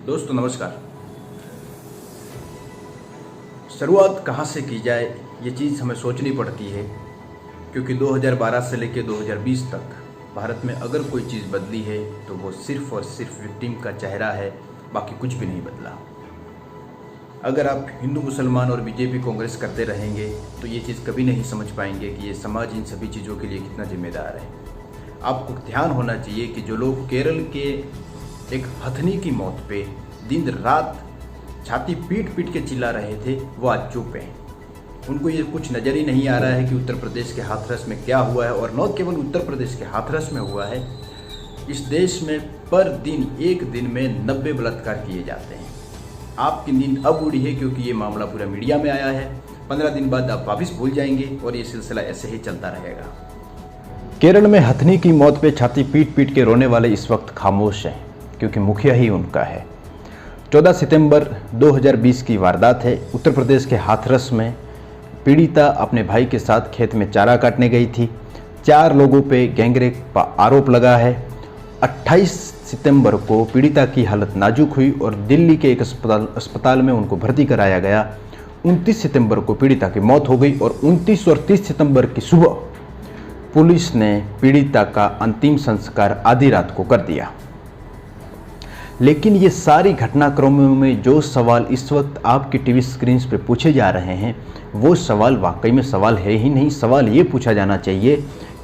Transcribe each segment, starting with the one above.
दोस्तों नमस्कार। शुरुआत कहाँ से की जाए ये चीज़ हमें सोचनी पड़ती है, क्योंकि 2012 से लेकर 2020 तक भारत में अगर कोई चीज़ बदली है तो वो सिर्फ़ और सिर्फ विक्टिम का चेहरा है, बाकी कुछ भी नहीं बदला। अगर आप हिंदू मुसलमान और बीजेपी कांग्रेस करते रहेंगे तो ये चीज़ कभी नहीं समझ पाएंगे कि ये समाज इन सभी चीज़ों के लिए कितना जिम्मेदार है। आपको ध्यान होना चाहिए कि जो लोग केरल के एक हथनी की मौत पे दिन रात छाती पीट पीट के चिल्ला रहे थे, वो आज चुप हैं। उनको ये कुछ नज़र ही नहीं आ रहा है कि उत्तर प्रदेश के हाथरस में क्या हुआ है, और न केवल उत्तर प्रदेश के हाथरस में हुआ है, इस देश में पर दिन एक दिन में 90 बलात्कार किए जाते हैं। आपकी नींद अब उड़ी है क्योंकि ये मामला पूरा मीडिया में आया है। 15 दिन बाद आप वापस भूल जाएंगे और ये सिलसिला ऐसे ही चलता रहेगा। केरल में हथनी की मौत पे छाती पीट पीट के रोने वाले इस वक्त खामोश हैं, क्योंकि मुखिया ही उनका है। 14 सितंबर 2020 की वारदात है। उत्तर प्रदेश के हाथरस में पीड़िता अपने भाई के साथ खेत में चारा काटने गई थी। 4 लोगों पे गैंगरेप का आरोप लगा है। 28 सितंबर को पीड़िता की हालत नाजुक हुई और दिल्ली के एक अस्पताल में उनको भर्ती कराया गया। 29 सितंबर को पीड़िता की मौत हो गई और 29 और 30 सितंबर की सुबह पुलिस ने पीड़िता का अंतिम संस्कार आधी रात को कर दिया। लेकिन ये सारी घटनाक्रमों में जो सवाल इस वक्त आपकी टीवी स्क्रीन पे पूछे जा रहे हैं, वो सवाल वाकई में सवाल है ही नहीं। सवाल ये पूछा जाना चाहिए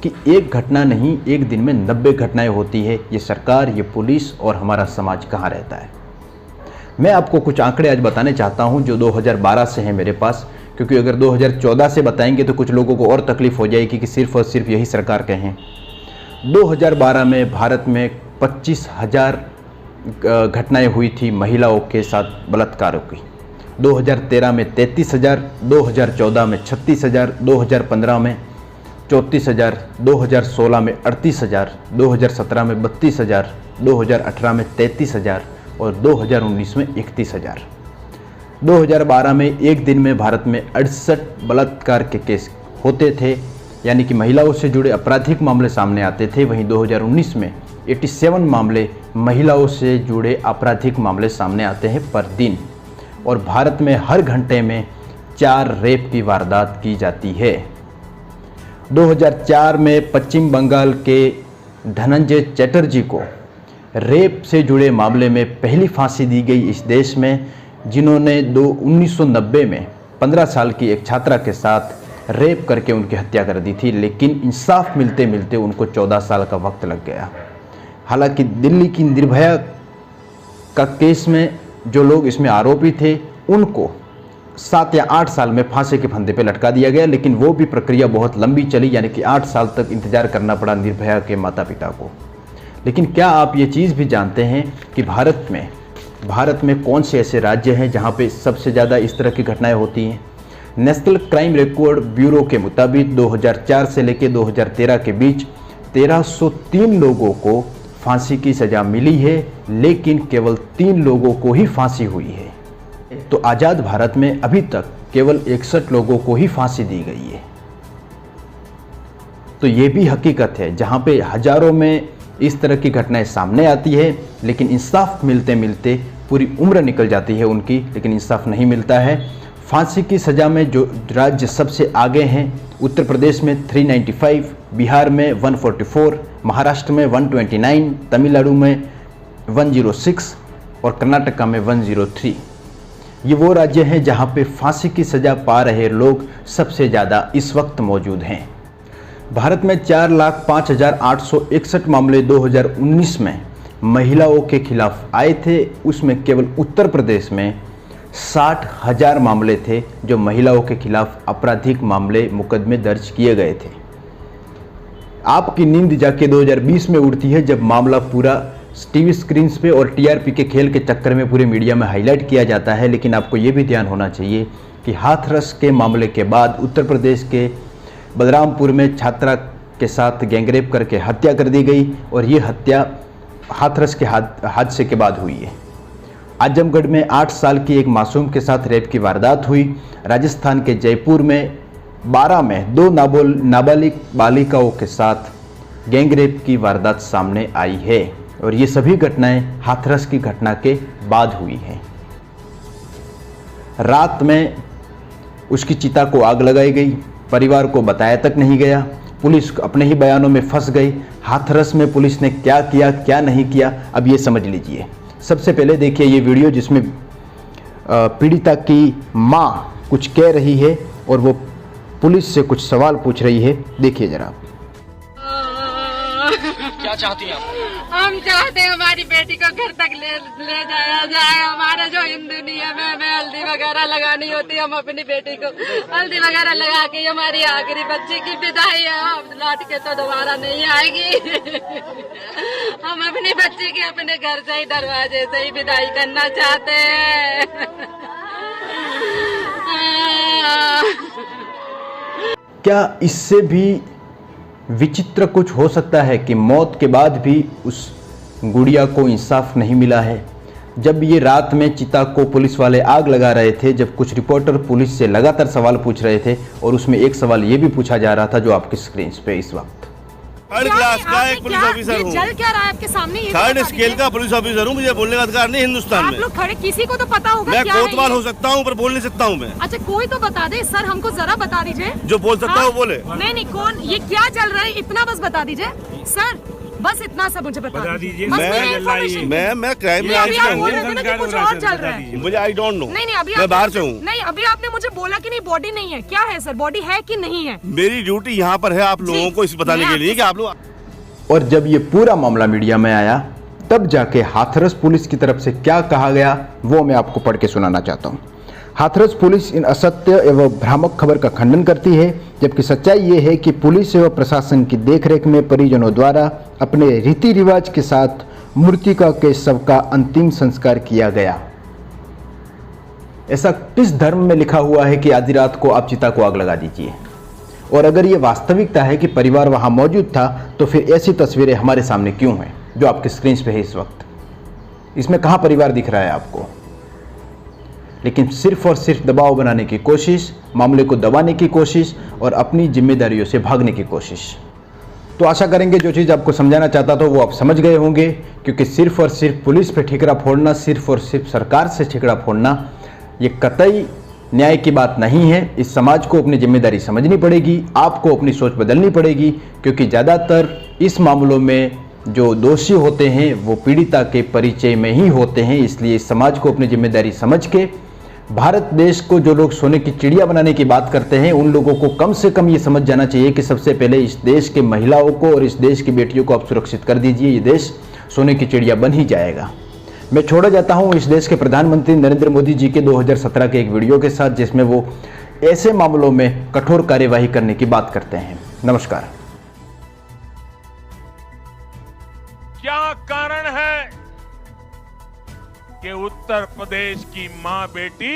कि एक घटना नहीं, एक दिन में 90 घटनाएं होती है। ये सरकार, ये पुलिस और हमारा समाज कहाँ रहता है? मैं आपको कुछ आंकड़े आज बताने चाहता हूँ जो 2012 से हैं मेरे पास, क्योंकि अगर 2014 से बताएंगे तो कुछ लोगों को और तकलीफ हो जाएगी कि सिर्फ और सिर्फ यही सरकार कहें। 2012 में भारत में 25,000 घटनाएं हुई थी महिलाओं के साथ बलात्कारों की। 2013 में 33,000, 2014 में 36,000, 2015 में 34,000, 2016 में 38,000, 2017 में 32,000, 2018 में 33,000 और 2019 में 31,000। 2012 में एक दिन में भारत में 68 बलात्कार के केस होते थे, यानी कि महिलाओं से जुड़े आपराधिक मामले सामने आते थे। वहीं 2019 में 87 मामले महिलाओं से जुड़े आपराधिक मामले सामने आते हैं पर दिन, और भारत में हर घंटे में 4 रेप की वारदात की जाती है। 2004 में पश्चिम बंगाल के धनंजय चटर्जी को रेप से जुड़े मामले में पहली फांसी दी गई इस देश में, जिन्होंने 1990 में 15 साल की एक छात्रा के साथ रेप करके उनकी हत्या कर दी थी। लेकिन इंसाफ मिलते मिलते उनको 14 साल का वक्त लग गया। हालांकि दिल्ली की निर्भया का केस में जो लोग इसमें आरोपी थे उनको 7 या 8 साल में फांसी के फंदे पे लटका दिया गया, लेकिन वो भी प्रक्रिया बहुत लंबी चली, यानी कि 8 साल तक इंतजार करना पड़ा निर्भया के माता पिता को। लेकिन क्या आप ये चीज़ भी जानते हैं कि भारत में कौन से ऐसे राज्य हैं जहाँ पे सबसे ज़्यादा इस तरह की घटनाएं होती हैं? नेशनल क्राइम रिकॉर्ड ब्यूरो के मुताबिक 2004 से लेकर 2013 के बीच 1303 लोगों को फांसी की सज़ा मिली है, लेकिन केवल 3 लोगों को ही फांसी हुई है। तो आज़ाद भारत में अभी तक केवल 61 लोगों को ही फांसी दी गई है। तो ये भी हकीकत है, जहाँ पे हज़ारों में इस तरह की घटनाएं सामने आती है, लेकिन इंसाफ मिलते मिलते पूरी उम्र निकल जाती है उनकी, लेकिन इंसाफ नहीं मिलता है। फांसी की सज़ा में जो राज्य सबसे आगे हैं, उत्तर प्रदेश में 395, बिहार में 144, महाराष्ट्र में 129, तमिलनाडु में 106 और कर्नाटका में 103। ये वो राज्य हैं जहाँ पे फांसी की सज़ा पा रहे लोग सबसे ज़्यादा इस वक्त मौजूद हैं। भारत में 4,05,861 मामले 2019 में महिलाओं के खिलाफ आए थे। उसमें केवल उत्तर प्रदेश में 60,000 मामले थे जो महिलाओं के खिलाफ आपराधिक मामले मुकदमे दर्ज किए गए थे। आपकी नींद जाके 2020 में उड़ती है जब मामला पूरा टीवी स्क्रीन पे और टीआरपी के खेल के चक्कर में पूरे मीडिया में हाईलाइट किया जाता है। लेकिन आपको ये भी ध्यान होना चाहिए कि हाथरस के मामले के बाद उत्तर प्रदेश के बलरामपुर में छात्रा के साथ गैंगरेप करके हत्या कर दी गई, और ये हत्या हाथरस के हादसे के बाद हुई है। आजमगढ़ में 8 साल की एक मासूम के साथ रेप की वारदात हुई। राजस्थान के जयपुर में 12 में 2 नाबालिग बालिकाओं के साथ गैंगरेप की वारदात सामने आई है। और ये सभी घटनाएं हाथरस की घटना के बाद हुई हैं। रात में उसकी चिता को आग लगाई गई, परिवार को बताया तक नहीं गया, पुलिस अपने ही बयानों में फंस गई। हाथरस में पुलिस ने क्या किया क्या नहीं किया, अब ये समझ लीजिए। सबसे पहले देखिए ये वीडियो जिसमें पीड़िता की माँ कुछ कह रही है और वो पुलिस से कुछ सवाल पूछ रही है। देखिए जरा। क्या चाहती हैं आप? हम चाहते हैं हमारी बेटी को घर तक ले जाया जाए। हमारे जो हिंदू नियम है, हमें हल्दी वगैरह लगानी होती है, हम अपनी बेटी को हल्दी वगैरह लगा के हमारी आखिरी बच्ची की विदाई है। अब लौट के तो दोबारा नहीं आएगी। हम अपनी बच्ची की अपने घर से ही दरवाजे से ही विदाई करना चाहते हैं। क्या इससे भी विचित्र कुछ हो सकता है कि मौत के बाद भी उस गुड़िया को इंसाफ नहीं मिला है? जब ये रात में चिता को पुलिस वाले आग लगा रहे थे, जब कुछ रिपोर्टर पुलिस से लगातार सवाल पूछ रहे थे और उसमें एक सवाल ये भी पूछा जा रहा था जो आपकी स्क्रीन पे इस वक्त। थर्ड क्लास का एक पुलिस ऑफिसर हूँ, जल क्या रहा है आपके सामने? थर्ड स्केल का पुलिस ऑफिसर हूँ, मुझे बोलने का अधिकार नहीं हिंदुस्तान आप में। लोग खड़े, किसी को तो पता होगा मैं क्या है कोतवाल ये? हो सकता हूँ पर बोल नहीं सकता हूँ मैं। अच्छा कोई तो बता दे सर, हमको जरा बता दीजिए। जो बोल सकता है वो बोले। नहीं कौन, ये क्या चल रहा है इतना बस बता दीजिए सर, बस इतना सा मुझे बता दीजिए। मैं क्राइम में अभी आप बोल रहे थे ना कि कुछ और चल रहा है। मुझे आई डोंट नो। नहीं अभी मैं बाहर से हूँ। नहीं अभी आपने मुझे बोला कि नहीं बॉडी नहीं है। क्या है सर, बॉडी है कि नहीं है? मेरी ड्यूटी यहाँ पर है आप लोगों को इस बताने के लिए कि आप लोग। और जब ये पूरा मामला मीडिया में आया तब जाके हाथरस पुलिस की तरफ से क्या कहा गया वो मैं आपको पढ़ के सुनाना चाहता हूँ। हाथरस पुलिस इन असत्य एवं भ्रामक खबर का खंडन करती है, जबकि सच्चाई ये है कि पुलिस एवं प्रशासन की देखरेख में परिजनों द्वारा अपने रीति रिवाज के साथ मृतका के शव का अंतिम संस्कार किया गया। ऐसा किस धर्म में लिखा हुआ है कि आधी रात को आप चिता को आग लगा दीजिए? और अगर ये वास्तविकता है कि परिवार वहां मौजूद था तो फिर ऐसी तस्वीरें हमारे सामने क्यों हैं जो आपकी स्क्रीन पे है इस वक्त? इसमें कहां परिवार दिख रहा है आपको? लेकिन सिर्फ और सिर्फ दबाव बनाने की कोशिश, मामले को दबाने की कोशिश और अपनी जिम्मेदारियों से भागने की कोशिश। तो आशा करेंगे जो चीज़ आपको समझाना चाहता था वो आप समझ गए होंगे, क्योंकि सिर्फ और सिर्फ पुलिस पे ठिकरा फोड़ना, सिर्फ और सिर्फ सरकार से ठिकरा फोड़ना ये कतई न्याय की बात नहीं है। इस समाज को अपनी जिम्मेदारी समझनी पड़ेगी, आपको अपनी सोच बदलनी पड़ेगी, क्योंकि ज़्यादातर इस मामलों में जो दोषी होते हैं वो पीड़िता के परिचय में ही होते हैं। इसलिए इस समाज को अपनी जिम्मेदारी समझ के भारत देश को जो लोग सोने की चिड़िया बनाने की बात करते हैं उन लोगों को कम से कम ये समझ जाना चाहिए कि सबसे पहले इस देश के महिलाओं को और इस देश की बेटियों को आप सुरक्षित कर दीजिए, ये देश सोने की चिड़िया बन ही जाएगा। मैं छोड़ा जाता हूं इस देश के प्रधानमंत्री नरेंद्र मोदी जी के 2017 के एक वीडियो के साथ, जिसमें वो ऐसे मामलों में कठोर कार्यवाही करने की बात करते हैं। नमस्कार। क्या कारण है कि उत्तर प्रदेश की मां बेटी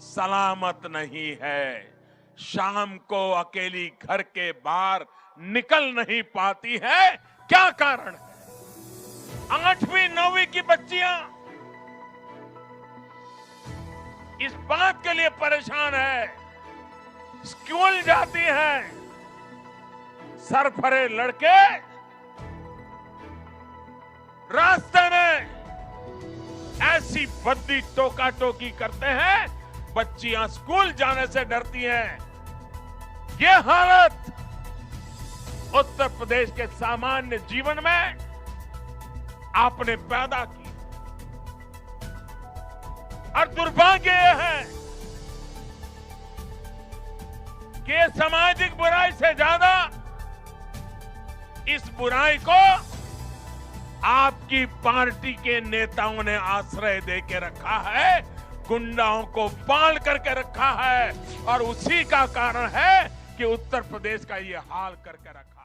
सलामत नहीं है? शाम को अकेली घर के बाहर निकल नहीं पाती है, क्या कारण है? 8वीं 9वीं की बच्चियां इस बात के लिए परेशान है, स्कूल जाती हैं, सरफरे लड़के रास्ते में ऐसी भद्दी टोका टोकी करते हैं, बच्चियां स्कूल जाने से डरती हैं। ये हालत उत्तर प्रदेश के सामान्य जीवन में आपने पैदा की और दुर्भाग्य यह है कि सामाजिक बुराई से ज्यादा इस बुराई को आपकी पार्टी के नेताओं ने आश्रय देके रखा है, गुंडाओं को पाल करके रखा है और उसी का कारण है कि उत्तर प्रदेश का ये हाल करके रखा है।